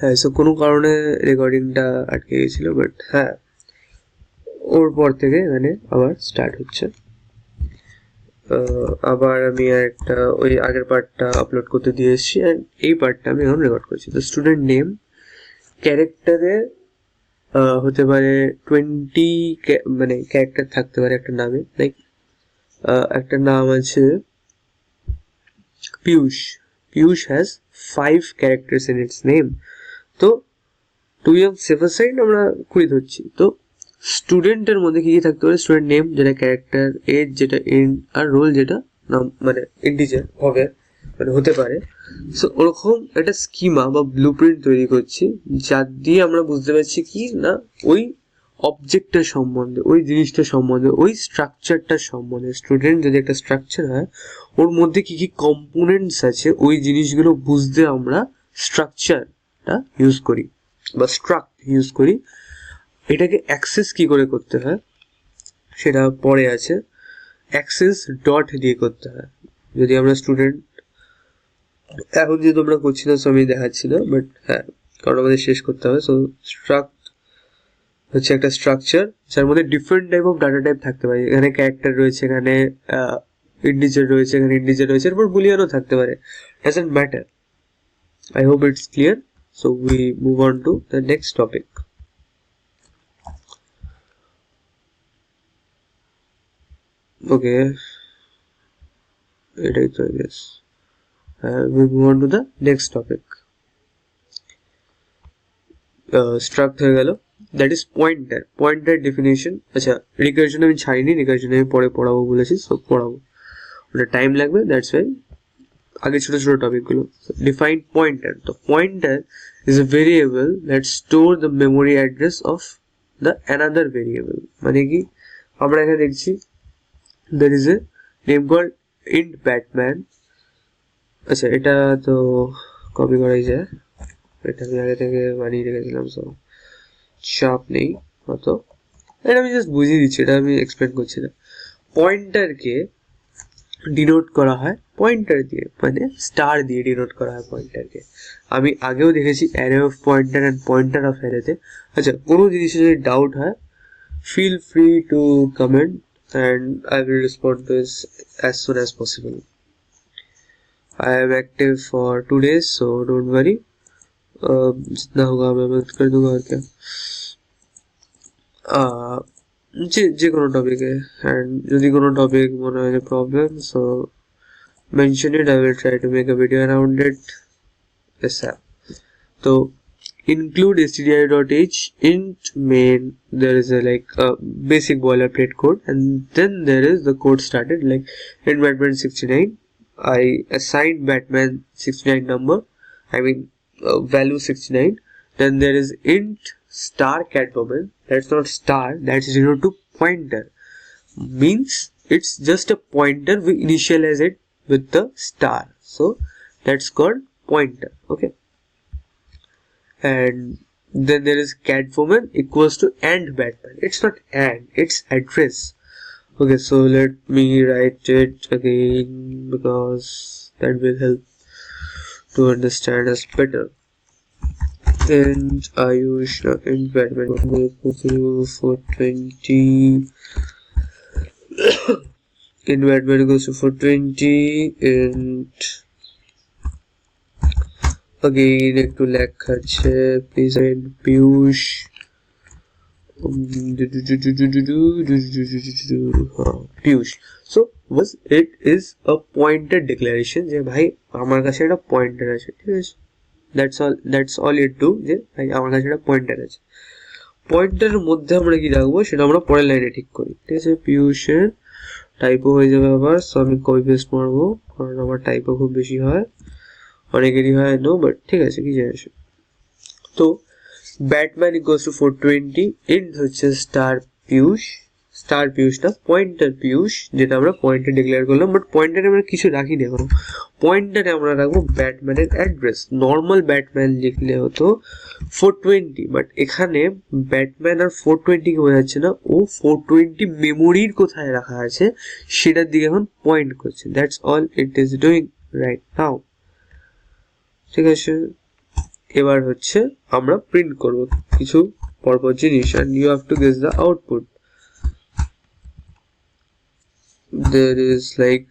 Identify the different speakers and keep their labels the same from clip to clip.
Speaker 1: হ্যাঁ, সো কোনো কারণে রেকর্ডিংটা আটকে গেছিলো, বাট হ্যাঁ ওর পর থেকে এখানে আবার স্টার্ট হচ্ছে। আবার আমি একটা ওই আগের পার্টটা আপলোড করতে দিয়ে এসেছি, অ্যান্ড এই পার্টটা আমি এখন রেকর্ড করছি। তো স্টুডেন্ট নেম ক্যারেক্টারে হতে পারে 20 মানে ক্যারেক্টার থাকতে পারে একটা নামে। লাইক একটা নাম আছে Piyush, Piyush has 5 characters in its name. তো to be on safer side আমরা 20 ধরছি। তো স্টুডেন্টের মধ্যে কি কি থাকতে পারে, স্টুডেন্ট নেম যেটা ক্যারেক্টার, এজ যেটা ইন্ট, আর রোল যেটা নাম মানে ইন্টিজার হবে মানে হতে পারে। সো ওরকম একটা স্কিমা বা ব্লু প্রিন্ট তৈরি করছি, যার দিয়ে আমরা বুঝতে পারছি কি না ওই অবজেক্টটার সম্বন্ধে, ওই জিনিসটার সম্বন্ধে, ওই স্ট্রাকচারটার সম্বন্ধে। স্টুডেন্ট যদি একটা স্ট্রাকচার হয়, ওর মধ্যে কি কি কম্পোনেন্টস আছে ওই জিনিসগুলো বুঝতে আমরা স্ট্রাকচারটা ইউজ করি বা স্ট্রাক্ট ইউজ করি। এটাকে অ্যাক্সেস কি করে করতে হয় সেটা পরে আছে, অ্যাক্সেস ডট দিয়ে করতে হয়। যদি আমরা স্টুডেন্ট এখন যেহেতু আমরা করছি না, সো আমি দেখাচ্ছি না, বাট হ্যাঁ কারণ আমাদের শেষ করতে হবে। সো স্ট্রাক্ট হচ্ছে একটা স্ট্রাকচার যার মধ্যে different type of data type থাকতে পারে। এখানে ক্যারেক্টার রয়েছে, এখানে ইন্টিজার রয়েছে, এখানে ইন্টিজার রয়েছে, এরপর বুলিয়ানও থাকতে পারে, doesn't matter. I hope it's clear. So we move on to the next topic. Okay, it is I guess. We move on to the next topic. Struct হয়ে গেল, that is pointer. Pointer definition. আচ্ছা recursion আমি ছাড়িনি, recursion আমি পরে পড়াবো বলেছি, so পড়াবো, ওটা টাইম লাগবে, দ্যাটস ওয়াই আগে ছোট ছোট টপিকগুলো। Define pointer. তো pointer is a variable that store the memory address of the another variable. মানে কি আমরা এখানে দেখছি there is a name called int batman. আচ্ছা এটা তো কপি করাই যায়, এটা আমি আগে থেকে বানিয়ে রেখেছিলাম, সো চাপ নেই অত। এটা আমি জাস্ট বুঝিয়ে দিচ্ছি, এটা আমি এক্সপ্লেন করছি না। পয়েন্টারকে ডিনোট করা হয় পয়েন্টার দিয়ে, মানে স্টার দিয়ে ডিনোট করা হয় পয়েন্টারকে। আমি আগেও দেখেছি array of pointer and pointer of অ্যারেতে। আচ্ছা কোনো জিনিসে যদি ডাউট হয়, feel free to comment and I will respond to this as soon as possible. I am active for 2 days, so don't worry. जितना होगा मैं मदद कर दूंगा, और क्या। যে কোনো টপিকে, অ্যান্ড যদি কোনো টপিক মনে হয় problem, so mention it. I will try to make a video around it. Yes sir. So include stdio.h int main. There is a like a basic boilerplate code, and then there is the code started like in Batman 69. I assigned Batman 69 number, I mean value 69. Then there is int star Catwoman. That's not star, that's 0 to pointer, means it's just a pointer. We initialize it with the star, so that's called pointer. Okay, and then there is Catwoman equals to and Batman. It's not and, it's address. Okay, so let me write it again because that will help to understand us better. And Ayush and Batman for 20 in Batman goes to 420, and again একটু লেখা আছে please and Piyush Piyush. So বাস it is a pointer declaration যে ভাই আমার কাছে একটা pointer আছে, ঠিক আছে, দ্যাটস অল ইট ডু, যে ভাই আমার কাছে একটা পয়েন্টার আছে। পয়েন্টারের মধ্যে আমরা কি রাখবো সেটা আমরা পরের লাইনে ঠিক করি, ঠিক আছে। পিয়ুষের টাইপও হয়ে যাবে আবার, সো আমি কপি পেস্ট মারবো কারণ আমার টাইপও খুব বেশি হয়, অনেকেরই হয় নো, বাট ঠিক আছে কি যায় আসে। তো ব্যাটম্যান ইকুয়ালস টু 420, ইন্ট হচ্ছে স্টার পিয়ুষ, স্টার পিয়ুষটা পয়েন্টার পিয়ুষ যেটা আমরা পয়েন্টার ডিক্লেয়ার করলাম, বাট পয়েন্টারে আমরা কিছু রাখিনি এখনো। পয়েন্টারে আমরা রাখবো ব্যাটম্যানের অ্যাড্রেস। নর্মাল ব্যাটম্যান লিখলে হতো 420, বাট এখানে ব্যাটম্যান আর 420 কে বোঝাচ্ছে না, ও 420 মেমোরির কোথায় রাখা আছে সেটার দিকে এখন পয়েন্ট করছে। That's all it is doing right now, ঠিক আছে। এবার হচ্ছে আমরা প্রিন্ট করব কিছু পরপর জিনিস, and you have to guess the output. There is like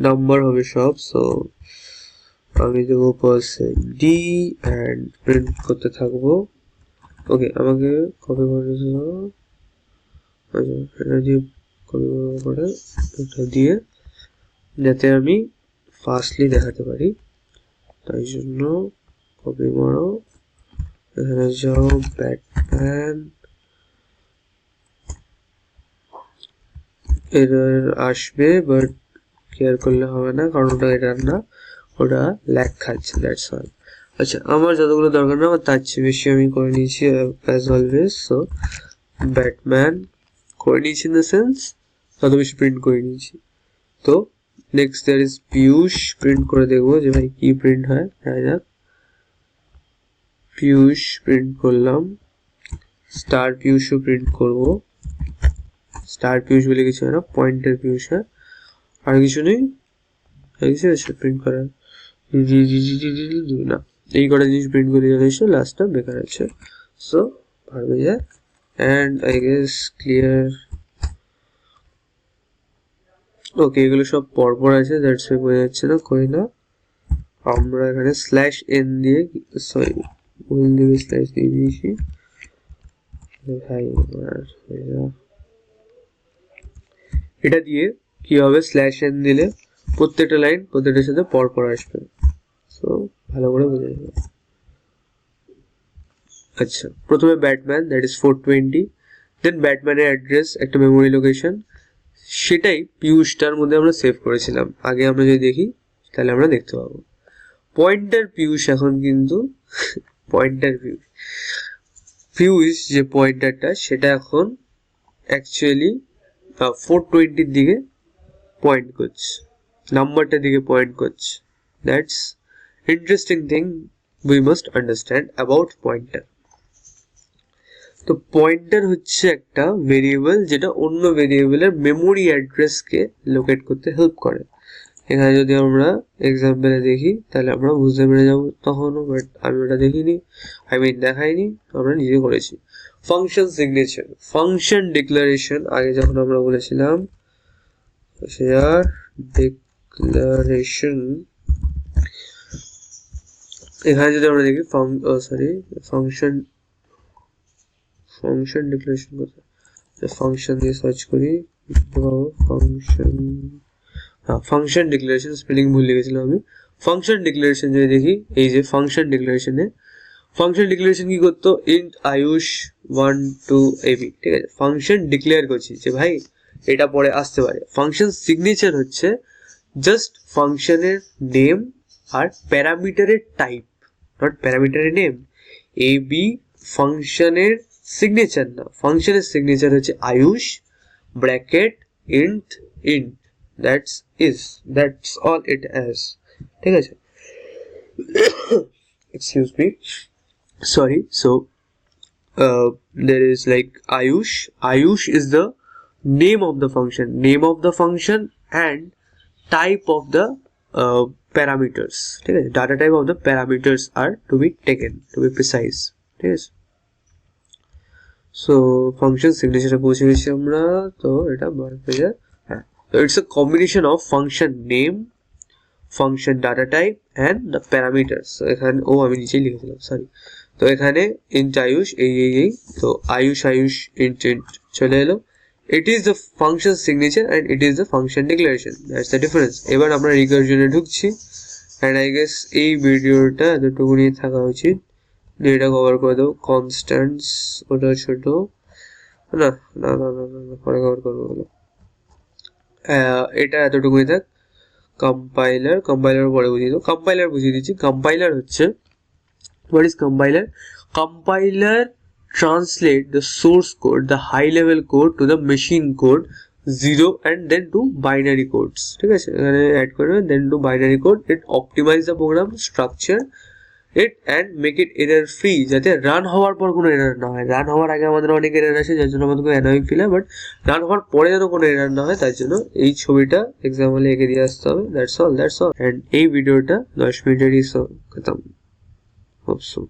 Speaker 1: number হবে সব, so আমি দেবো %d and প্রিন্ট করতে থাকবো। ওকে, আমাকে কপি করে এটা দিয়ে কপি করে এটা দিয়ে যাতে আমি ফাস্টলি দেখাতে পারি, তাই জন্য কপি মারো, এখানে যাও ব্যাটম্যান, এরর আসবে বাট কেয়ার করলে হবে না কারণ ওটা এরর না, ওটা ল্যাগ খাচ্ছে, দ্যাটস অল। আচ্ছা, আমার যতগুলো দরকার না আমার তার চেয়ে বেশি আমি করে নিয়েছি অ্যাজ অলওয়েজ। সো ব্যাটম্যান করে নিয়েছি, ইন দ্য সেন্স তত বেশি প্রিন্ট করে নিয়েছি। তো next there is Piyush, print করে দেখবো যে ভাই কি প্রিন্ট হয়, দেখা যাক। পিয়ুষ প্রিন্ট করলাম, স্টার পিয়ুষও প্রিন্ট করব, স্টার পিয়ুষ বলে কিছু হয় না, পয়েন্টের পিয়ুষ হয়, আর কিছু নেই, কিছু আছে প্রিন্ট করার না, এই কটা জিনিস প্রিন্ট করে যথেষ্ট, লাস্টটা বেকার আছে। সো পারবে যায় অ্যান্ড আই গেস ক্লিয়ার। ওকে, এগুলো সব পরপর আছে, দ্যাটস ওয়াই বোঝা যাচ্ছে না, কই না আমরা এখানে /n দিয়ে, সরি ভুল দিয়ে স্ল্যাশ দিয়ে দিয়েছি ভাই। এটা দিয়ে কি হবে, /n দিলে প্রত্যেকটা লাইন প্রত্যেকটার সাথে পরপর আসবে, সো ভালো করে বোঝা যাবে। আচ্ছা, প্রথমে ব্যাটম্যান, দ্যাট ইজ 420, দেন ব্যাটম্যানের অ্যাড্রেস একটা মেমোরি লোকেশন, সেটাই পিয়ুষটার মধ্যে আমরা সেভ করেছিলাম আগে, আমরা যদি দেখি তাহলে আমরা দেখতে পাবো পয়েন্টার পিয়ুষ এখন কিন্তু পয়েন্টার পিয়ুষ যে পয়েন্টারটা সেটা এখন অ্যাকচুয়ালি 420-র দিকে পয়েন্ট করছে, নাম্বারটার দিকে পয়েন্ট করছে। That's interesting thing we must understand about pointer. তো পয়েন্টার হচ্ছে একটা ভেরিয়েবল যেটা অন্য ভেরিয়েবলের মেমোরি অ্যাড্রেসকে লোকেট করতে হেল্প করে। এখানে যদি আমরা এক্সাম্পলে দেখি তাহলে আমরা বুঝতে পেরে যাবো তখনও, বাট আমি ওটা দেখিনি, দেখাইনি, আমরা নিজে করেছি। ফাংশন সিগনেচার, ফাংশন ডিক্লারেশন, আগে যখন আমরা বলেছিলাম ডিক্লারেশন, এখানে যদি আমরা দেখি ফাংশন ডিক্লারেশন কোথায়, ফাংশন দিয়ে সার্চ করি, ফাংশন ডিক্লারেশন, স্পেলিং ভুলে গেছিলাম আমি। ফাংশন ডিক্লারেশন যদি দেখি, এই যে ফাংশন ডিক্লারেশনে, ফাংশন ডিক্লারেশন কি করতো, ইন্ট আয়ুষ 1 2 ab, ঠিক আছে, ফাংশন ডিক্লেয়ার করছি যে ভাই এটা পরে আসতে পারে। ফাংশন সিগনেচার হচ্ছে জাস্ট ফাংশনের নেম আর প্যারামিটারের টাইপ, নট প্যারামিটারের নেম। ab ফাংশনের সিগনেচার না, ফাংশনের সিগনেচার হচ্ছে Ayush bracket int that's all it has, ঠিক আছে। excuse me, sorry. So there is like Ayush is the name of the function and type of the parameters, ঠিক আছে, data type of the parameters are to be taken, to be precise, ঠিক আছে। So function সিগনেচারে পৌঁছে গেছি আমরা, তো এটা বার হয়ে যায়। হ্যাঁ, তো it's a combination of function name, function data type and the parameters. এখানে আমি নিচেই লিখেছিলাম, সরি। তো এখানে ইন্ট আয়ুষ এই তো আয়ুষ ইন্ট চলে এলো। It is the function signature and it is the function declaration, that's the difference. এবার আমরা রিকারশনে ঢুকছি অ্যান্ড আই গেস এই ভিডিওটা এতটুকু নিয়ে থাকা উচিত, এটা কভার করে দেবো। কনস্ট্যান্টস ওটা ছোট, না না না না না পরে কভার করবো বলো, এটা এতটুকুই থাক। কম্পাইলার পরে বুঝিয়ে দেবো, কম্পাইলার বুঝিয়ে দিচ্ছি। কম্পাইলার হচ্ছে, what is compiler? Compiler translate the source code, the high level code to the machine code 0 and then to binary codes, ঠিক আছে, এখানে অ্যাড করবে then to binary code. It optimize the program structure it and make it error free, যাতে run হওয়ার পর কোনো error না হয়। রান হওয়ার আগে আমাদের অনেক এরর আসে যার জন্য আমাদের অ্যানোয়িং ফিল হয়, বাট রান হওয়ার পরে যেন কোনো এরর না হয় তার জন্য এই ছবিটা এক্সাম্পলে এঁকে দিয়ে আসতে হবে। দ্যাটস অল অ্যান্ড এই ভিডিওটা 10 মিনিটেরই খতম। অপশন।